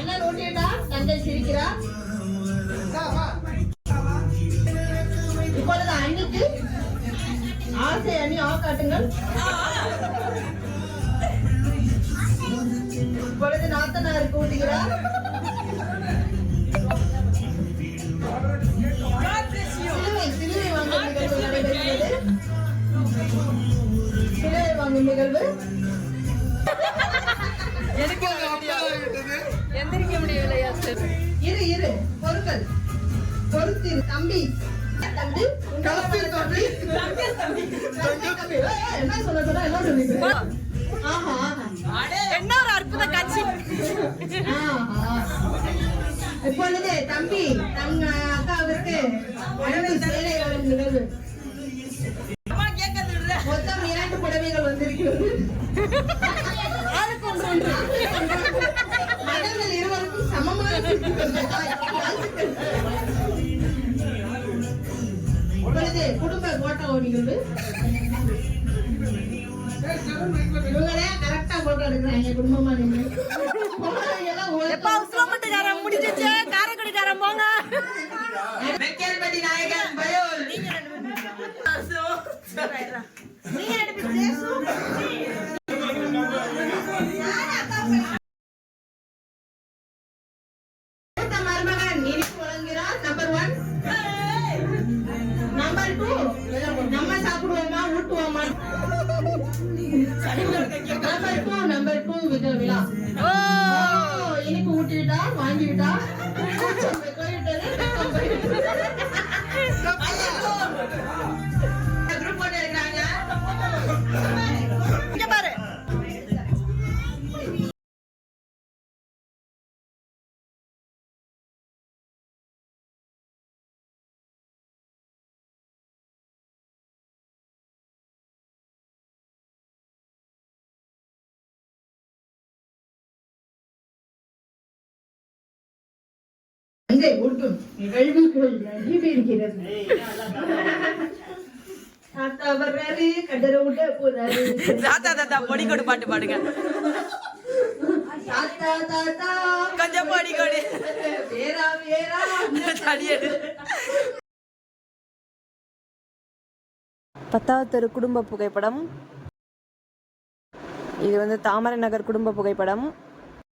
அண்ணன் ஊட்டிட்டா தங்கை சிரிக்கிறா. இப்பொழுது அண்ணிக்கு ஆசை அணி காட்டுங்கள். இப்பொழுது நாத்தனாருக்கு ஊட்டுகிறார். சிலுவை வாங்கும் நிகழ்வு நடைபெறுகிறது. சிலுவை வாங்கும் நிகழ்வு. எந்திரிக்க முடியவில்லையா? இரு பொருட்கள் பொறுத்து தம்பி தம்பி என்ன சொல்ல என்ன சொல்லிட்டு என்ன ஒரு அற்புத காட்சி. இப்பொழுது தம்பி தங்க அக்காவிற்கு சேலை வரும் நிகழ்வு. மொத்தம் 2 புடவைகள் வந்திருக்கிறது. மகன்கள் இருவருக்கும் சமமான இப்பொழுது குடும்ப போட்டோ நிகழ்வு. இவங்களே கரெக்டா போட்டோ எடுக்கிறாங்க குடும்பமா. நீங்க முடிஞ்சிச்சு. காரைக்குடிக்காரன் போங்க. நாயகன் பயோல் மருமகன் இனிப்பு வழங்குகிறார். நம்பர் 1 நம்பர் 2 நம்ம சாப்பிடுவோமா ஊட்டுவோமா. நம்பர் 2 விழா. இனிப்பு ஊட்டிவிட்டா வாங்கிவிட்டா குரூப் போட்டு இருக்கிறாங்க. பாரு அங்கே ஊட்டும் நிகழ்வுகள் நடைபெறுகிறது. தாத்தா வர்றாரு, கடற விட போறாரு. தாத்தா பொடி கொடு பாட்டு பாடுங்க. தாத்தா தாத்தா கொஞ்சம் பொடி கொடு. வேறா வேறா தடியடு. 10வது தெரு குடும்ப புகைப்படம். இது தாமரை நகர் குடும்ப புகைப்படம்.